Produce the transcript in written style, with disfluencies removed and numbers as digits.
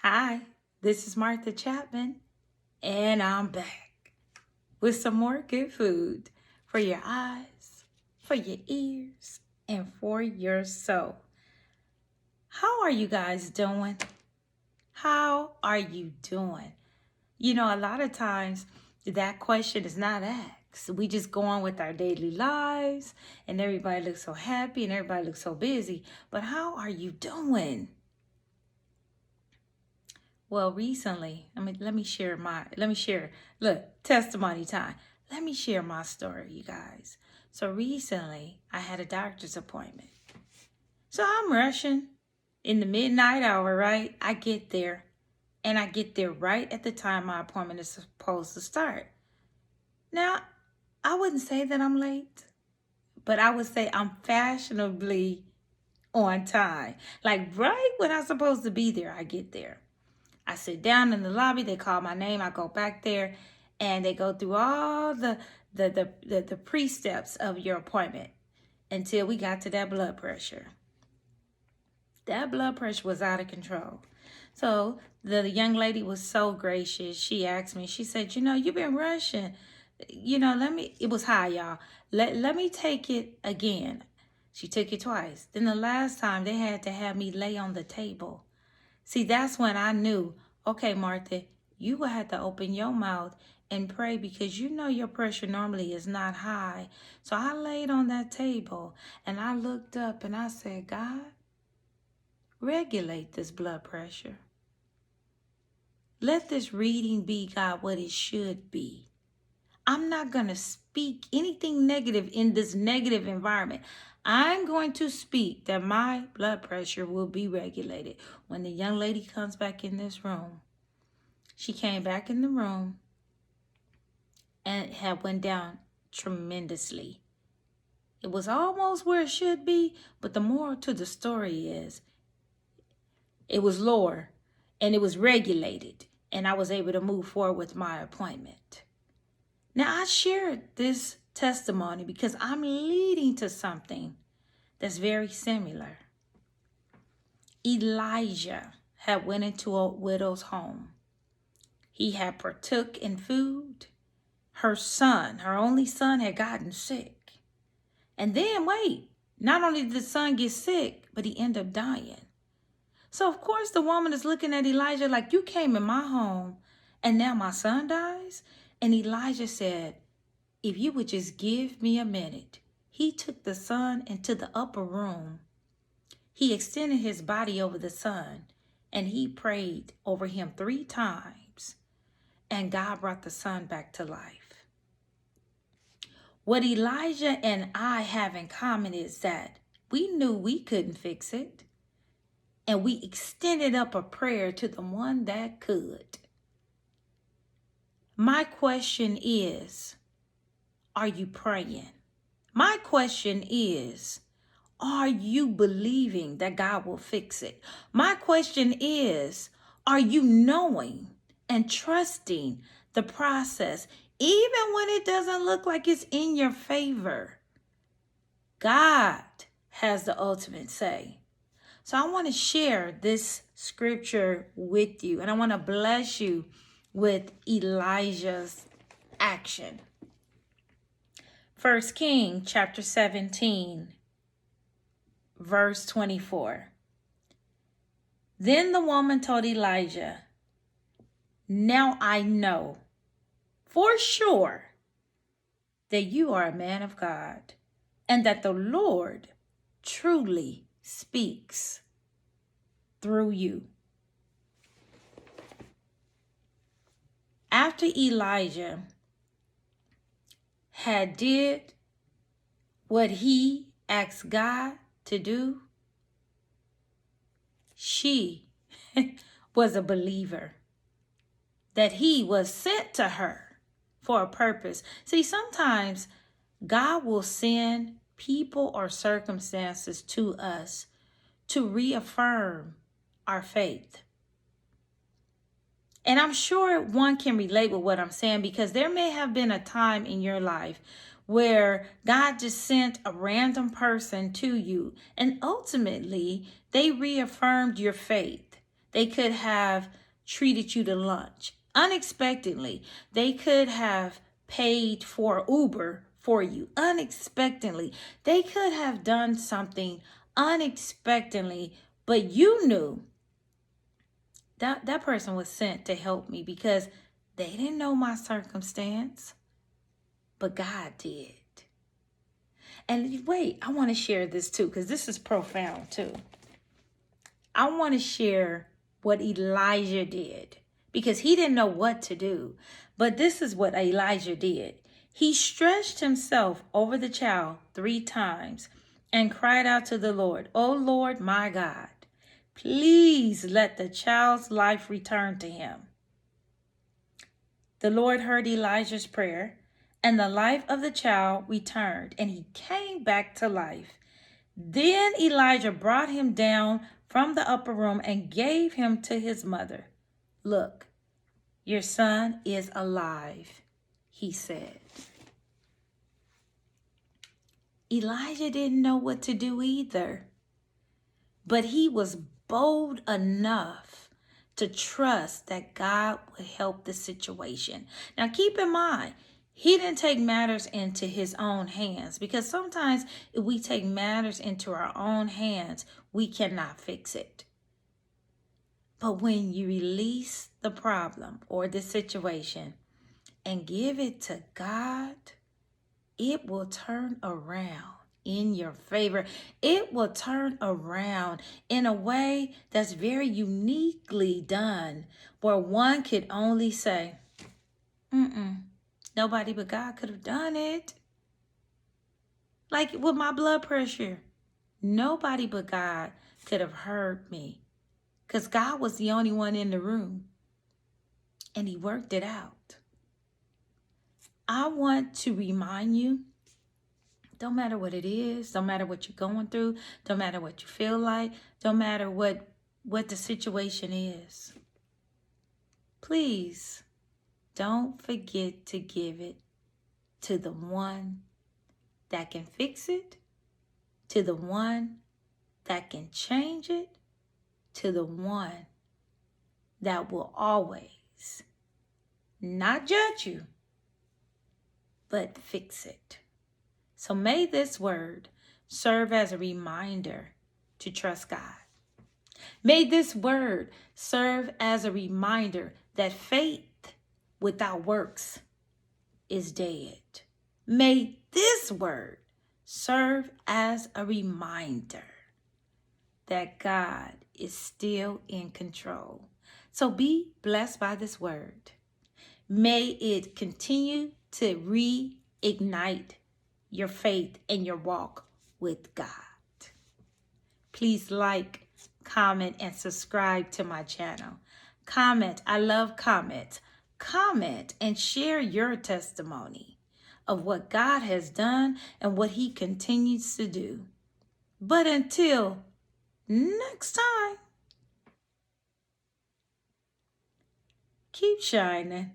Hi, this is Martha Chapman, and I'm back with some more good food for your eyes, for your ears, and for your soul. How are you guys doing? How are you doing? You know, a lot of times that question is not asked. We just go on with our daily lives, and everybody looks so happy and everybody looks so busy. But how are you doing? Well, recently, let me share look, testimony time. Let me share my story, you guys. So recently, I had a doctor's appointment. So I'm rushing in the midnight hour, right? I get there, and I get there right at the time my appointment is supposed to start. Now, I wouldn't say that I'm late, but I would say I'm fashionably on time. Like right when I'm supposed to be there, I get there. I sit down in the lobby, they call my name, I go back there, and they go through all the pre-steps of your appointment until we got to that blood pressure. That blood pressure was out of control. So the young lady was so gracious. She asked me, she said, you've been rushing. It was high, y'all. Let me take it again. She took it twice. Then the last time they had to have me lay on the table. See, that's when I knew, okay, Martha, you will have to open your mouth and pray because your pressure normally is not high. So I laid on that table and I looked up and I said, God, regulate this blood pressure. Let this reading be, God, what it should be. I'm not going to speak anything negative in this negative environment. I'm going to speak that my blood pressure will be regulated. When the young lady comes back in this room, she came back in the room and had went down tremendously. It was almost where it should be, but the moral to the story is it was lower and it was regulated, and I was able to move forward with my appointment. Now, I shared this testimony because I'm leading to something that's very similar. Elijah had went into a widow's home. He had partook in food. Her son, her only son, had gotten sick. And then, not only did the son get sick, but he ended up dying. So, of course, the woman is looking at Elijah like, you came in my home and now my son dies? And Elijah said, if you would just give me a minute. He took the son into the upper room. He extended his body over the son and he prayed over him 3 times. And God brought the son back to life. What Elijah and I have in common is that we knew we couldn't fix it. And we extended up a prayer to the one that could. My question is, are you praying? My question is, are you believing that God will fix it? My question is, are you knowing and trusting the process, even when it doesn't look like it's in your favor? God has the ultimate say. So I want to share this scripture with you, and I want to bless you with Elijah's action. 1 Kings chapter 17, verse 24. Then the woman told Elijah, now I know for sure that you are a man of God and that the Lord truly speaks through you. After Elijah had did what he asked God to do, she was a believer that he was sent to her for a purpose. See, sometimes God will send people or circumstances to us to reaffirm our faith. And I'm sure one can relate with what I'm saying, because there may have been a time in your life where God just sent a random person to you, and ultimately they reaffirmed your faith. They could have treated you to lunch unexpectedly. They could have paid for Uber for you unexpectedly. They could have done something unexpectedly, but you knew that person was sent to help me because they didn't know my circumstance, but God did. And wait, I want to share this too, because this is profound too. I want to share what Elijah did, because he didn't know what to do. But this is what Elijah did. He stretched himself over the child 3 times and cried out to the Lord, "O Lord, my God, please let the child's life return to him." The Lord heard Elijah's prayer, and the life of the child returned, and he came back to life. Then Elijah brought him down from the upper room and gave him to his mother. "Look, your son is alive," he said. Elijah didn't know what to do either, but he was bold enough to trust that God would help the situation. Now, keep in mind, he didn't take matters into his own hands, because sometimes if we take matters into our own hands, we cannot fix it. But when you release the problem or the situation and give it to God, it will turn around in your favor. It will turn around in a way that's very uniquely done, where one could only say, nobody but God could have done it. Like with my blood pressure, nobody but God could have heard me, because God was the only one in the room, and he worked it out. I want to remind you, don't matter what it is, don't matter what you're going through, don't matter what you feel like, don't matter what the situation is, please don't forget to give it to the one that can fix it, to the one that can change it, to the one that will always not judge you, but fix it. So may this word serve as a reminder to trust God. May this word serve as a reminder that faith without works is dead. May this word serve as a reminder that God is still in control. So be blessed by this word. May it continue to reignite your faith and your walk with God. Please like, comment, and subscribe to my channel. Comment. I love comments. Comment and share your testimony of what God has done and what he continues to do. But until next time, keep shining.